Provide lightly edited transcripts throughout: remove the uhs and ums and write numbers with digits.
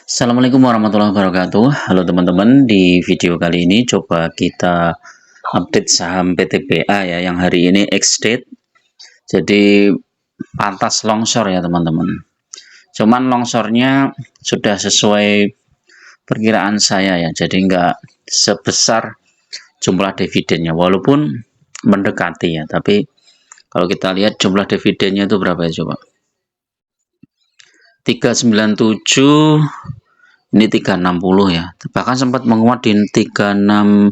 Assalamualaikum warahmatullahi wabarakatuh. Halo teman-teman, di video kali ini coba kita update saham PTBA ya, yang hari ini ex-date. Jadi pantas longsor ya teman-teman. Cuman longsornya sudah sesuai perkiraan saya ya, jadi nggak sebesar jumlah dividennya, walaupun mendekati ya. Tapi kalau kita lihat jumlah dividennya itu berapa ya coba? 397. Ini 360 ya, bahkan sempat menguat di 3640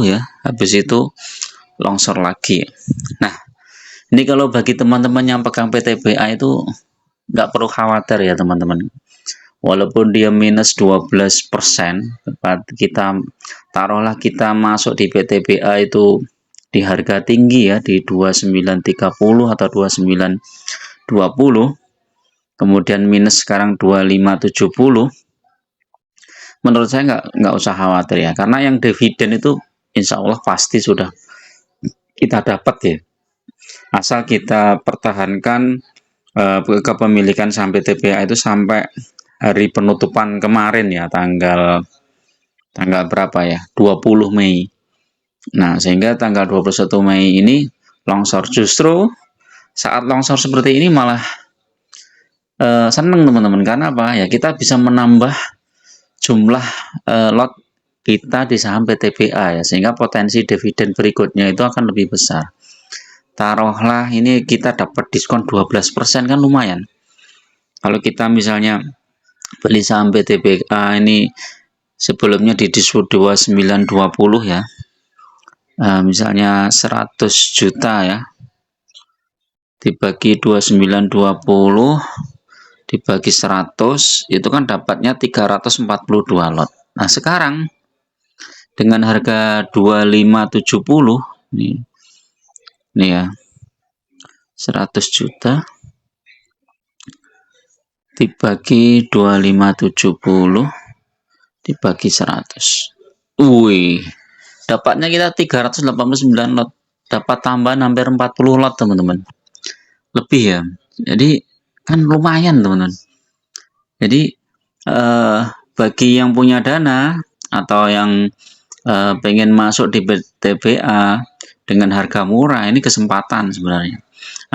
ya, habis itu longsor lagi. Nah, ini kalau bagi teman-teman yang pegang PTBA itu nggak perlu khawatir ya teman-teman. Walaupun dia minus 12%, kita taruhlah kita masuk di PTBA itu di harga tinggi ya, di 2930 atau 2920, kemudian minus sekarang 2570. Menurut saya nggak usah khawatir ya, karena yang dividen itu insya Allah pasti sudah kita dapat ya, asal kita pertahankan kepemilikan saham PTBA itu sampai hari penutupan kemarin ya, tanggal berapa ya, 20 Mei. Nah, sehingga tanggal 21 Mei ini longsor. Justru saat longsor seperti ini malah seneng teman-teman, karena apa ya, kita bisa menambah jumlah lot kita di saham PTBA ya, sehingga potensi dividen berikutnya itu akan lebih besar. Taruhlah ini kita dapat diskon 12%, kan lumayan. Kalau kita misalnya beli saham PTBA ini sebelumnya di diskon 2920 ya, misalnya 100 juta ya, dibagi 2920 dibagi 100, itu kan dapatnya 342 lot. Nah, sekarang dengan harga 2570 nih ya, 100 juta dibagi 2570 dibagi 100. Wih, dapatnya kita 389 lot. Dapat tambahan hampir 40 lot, teman-teman. Lebih ya. Jadi kan lumayan, teman-teman. Jadi bagi yang punya dana atau yang pengen masuk di PTBA dengan harga murah, ini kesempatan sebenarnya.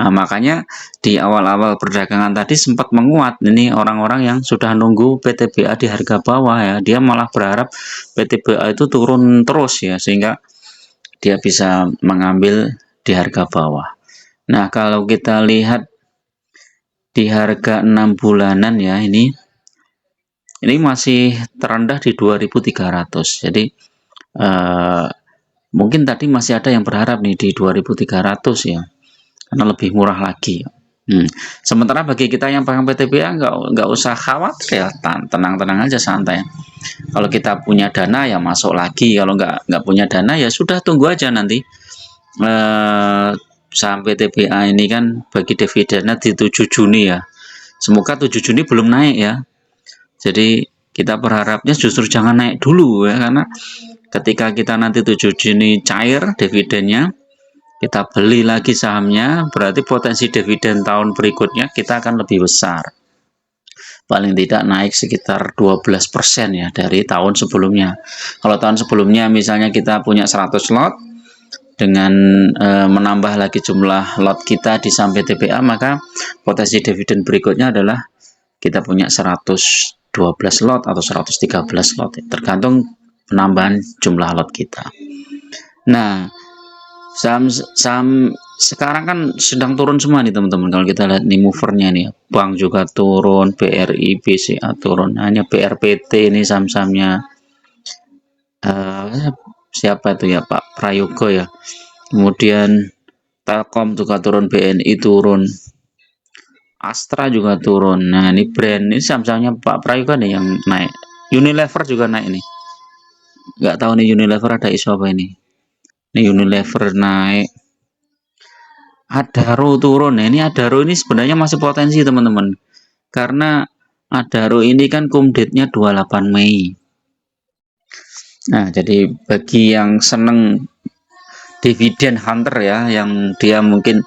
Nah, makanya di awal-awal perdagangan tadi sempat menguat. Ini orang-orang yang sudah nunggu PTBA di harga bawah ya, dia malah berharap PTBA itu turun terus ya, sehingga dia bisa mengambil di harga bawah. Nah, kalau kita lihat di harga 6 bulanan ya, ini masih terendah di 2300. Jadi mungkin tadi masih ada yang berharap nih di 2300 ya, karena lebih murah lagi. Sementara bagi kita yang pegang PTBA nggak usah khawatir ya, tenang-tenang aja, santai. Kalau kita punya dana ya masuk lagi, kalau nggak punya dana ya sudah, tunggu aja nanti. Saham PTBA ini kan bagi dividennya di 7 Juni ya. Semoga 7 Juni belum naik ya. Jadi kita berharapnya justru jangan naik dulu ya, karena ketika kita nanti 7 Juni cair dividennya, kita beli lagi sahamnya, berarti potensi dividen tahun berikutnya kita akan lebih besar. Paling tidak naik sekitar 12% ya dari tahun sebelumnya. Kalau tahun sebelumnya misalnya kita punya 100 lot, dengan menambah lagi jumlah lot kita di saham PTBA, maka potensi dividen berikutnya adalah kita punya 112 lot atau 113 lot, tergantung penambahan jumlah lot kita. Nah, saham sekarang kan sedang turun semua nih teman-teman. Kalau kita lihat nih movernya nih, bank juga turun, BRI, BCA turun, hanya BRPT ini saham-sahamnya siapa itu ya, Pak Prayogo ya. Kemudian Telkom juga turun, BNI turun, Astra juga turun. Nah, ini brand, ini saham-sahamnya Pak Prayogo nih yang naik. Unilever juga naik nih. Nggak tahu nih Unilever ada isu apa ini. Ini Unilever naik. Adaro turun. Nah, ini Adaro ini sebenarnya masih potensi teman-teman. Karena Adaro ini kan kumdate-nya 28 Mei. Nah, jadi bagi yang seneng dividen hunter ya, yang dia mungkin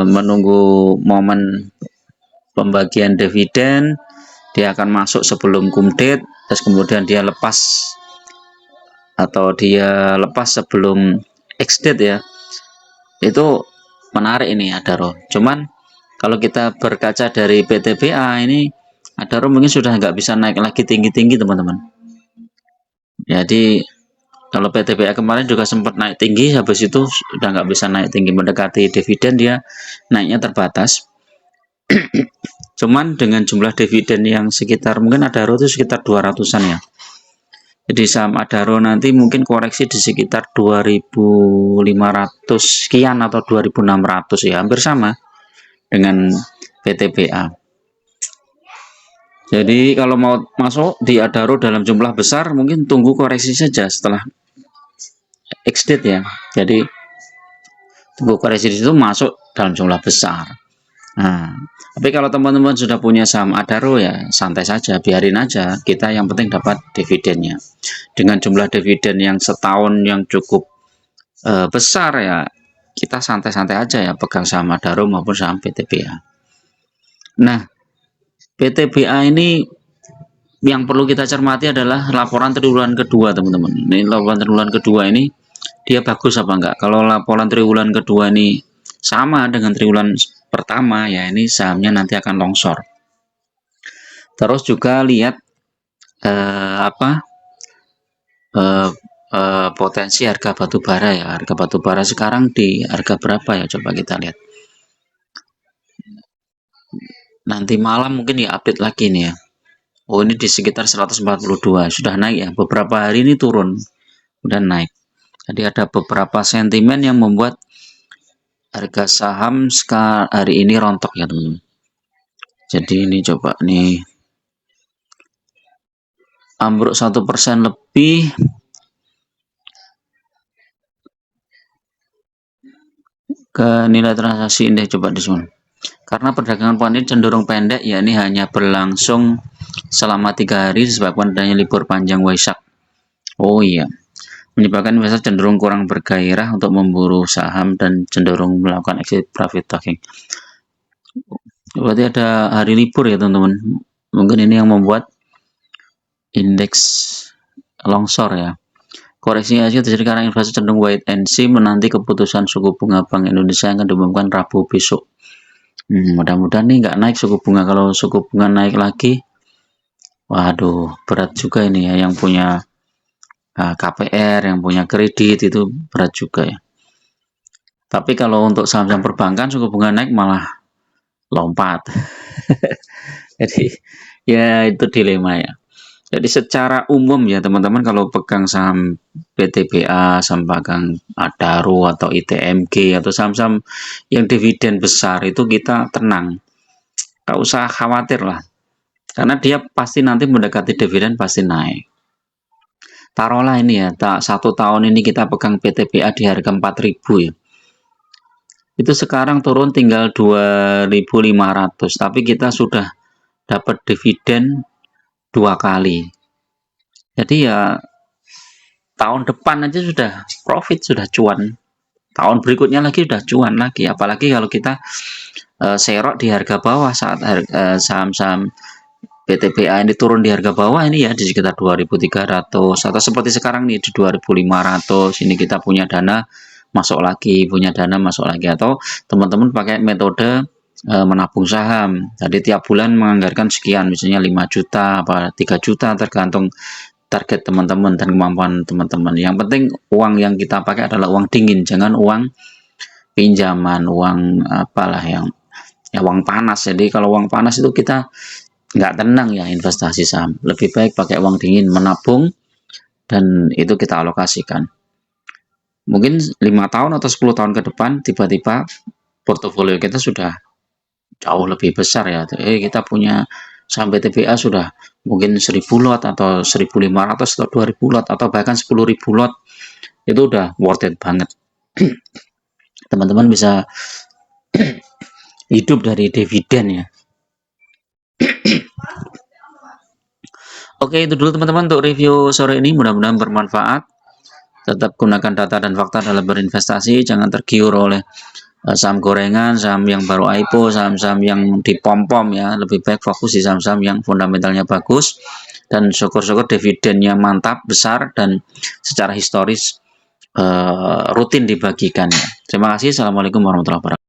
menunggu momen pembagian dividen, dia akan masuk sebelum kumdate, terus kemudian dia lepas atau dia lepas sebelum ex-date ya. Itu menarik ini Adaro. Cuman kalau kita berkaca dari PTBA ini, Adaro mungkin sudah nggak bisa naik lagi tinggi-tinggi teman-teman. Jadi kalau PTBA kemarin juga sempat naik tinggi, habis itu sudah nggak bisa naik tinggi, mendekati dividen dia naiknya terbatas. Cuman dengan jumlah dividen yang sekitar mungkin Adaro itu sekitar 200-an ya. Jadi saham Adaro nanti mungkin koreksi di sekitar 2.500 sekian atau 2.600 ya, hampir sama dengan PTBA. Jadi kalau mau masuk di Adaro dalam jumlah besar mungkin tunggu koreksi saja setelah ex-date ya. Jadi tunggu koreksi di situ masuk dalam jumlah besar. Nah, tapi kalau teman-teman sudah punya saham Adaro ya santai saja, biarin aja. Kita yang penting dapat dividennya. Dengan jumlah dividen yang setahun yang cukup besar ya, kita santai-santai aja ya pegang saham Adaro maupun saham PTBA. Nah, PTBA ini yang perlu kita cermati adalah laporan triwulan kedua teman-teman. Ini laporan triwulan kedua ini dia bagus apa enggak? Kalau laporan triwulan kedua ini sama dengan triwulan pertama ya ini sahamnya nanti akan longsor. Terus juga lihat potensi harga batubara ya. Harga batubara sekarang di harga berapa ya? Coba kita lihat. Nanti malam mungkin ya update lagi nih ya. Oh ini di sekitar 142 sudah naik ya. Beberapa hari ini turun, udah naik. Jadi ada beberapa sentimen yang membuat harga saham hari ini rontok ya teman-teman. Jadi ini coba nih ambruk 1% lebih ke nilai transaksi indeks coba di sini. Karena perdagangan pekan ini cenderung pendek ya ini hanya berlangsung selama 3 hari disebabkan adanya libur panjang Waisak. Oh iya, menyebabkan investor cenderung kurang bergairah untuk memburu saham dan cenderung melakukan exit profit taking. Berarti ada hari libur ya teman-teman. Mungkin ini yang membuat indeks longsor ya. Koreksi Asia terjadi karena investor cenderung wait and see menanti keputusan suku bunga Bank Indonesia yang akan diumumkan Rabu besok. Mudah-mudahan nih nggak naik suku bunga. Kalau suku bunga naik lagi, waduh berat juga ini ya yang punya KPR, yang punya kredit itu berat juga ya. Tapi kalau untuk saham-saham perbankan suku bunga naik malah lompat. Jadi ya itu dilema ya. Jadi secara umum ya teman-teman kalau pegang saham PTBA, saham pegang Adaro atau ITMG atau saham-saham yang dividen besar itu kita tenang. Gak usah khawatir lah. Karena dia pasti nanti mendekati dividen pasti naik. Taruhlah ini ya, 1 tahun ini kita pegang PTBA di harga 4.000 ya. Itu sekarang turun tinggal 2.500, tapi kita sudah dapat dividen 2 kali. Jadi ya tahun depan aja sudah profit, sudah cuan. Tahun berikutnya lagi sudah cuan lagi. Apalagi kalau kita serok di harga bawah saat saham-saham PTBA ini turun di harga bawah ini ya di sekitar 2.300 atau seperti sekarang nih di 2.500. Ini kita punya dana masuk lagi, atau teman-teman pakai metode menabung saham. Jadi tiap bulan menganggarkan sekian, misalnya 5 juta apa 3 juta tergantung target teman-teman dan kemampuan teman-teman. Yang penting uang yang kita pakai adalah uang dingin, jangan uang pinjaman, uang apalah yang uang panas. Jadi kalau uang panas itu kita nggak tenang ya investasi saham. Lebih baik pakai uang dingin, menabung dan itu kita alokasikan. Mungkin 5 tahun atau 10 tahun ke depan tiba-tiba portofolio kita sudah jauh lebih besar ya. Kita punya saham PTBA sudah mungkin 1.000 lot atau 1.500 atau 2.000 lot atau bahkan 10.000 lot. Itu udah worth it banget. Teman-teman bisa hidup dari dividen ya. Oke, itu dulu teman-teman untuk review sore ini, mudah-mudahan bermanfaat. Tetap gunakan data dan fakta dalam berinvestasi, jangan tergiur oleh saham gorengan, saham yang baru IPO, saham-saham yang dipom-pom ya. Lebih baik fokus di saham-saham yang fundamentalnya bagus dan syukur-syukur dividennya mantap, besar dan secara historis rutin dibagikan ya. Terima kasih. Assalamualaikum warahmatullahi wabarakatuh.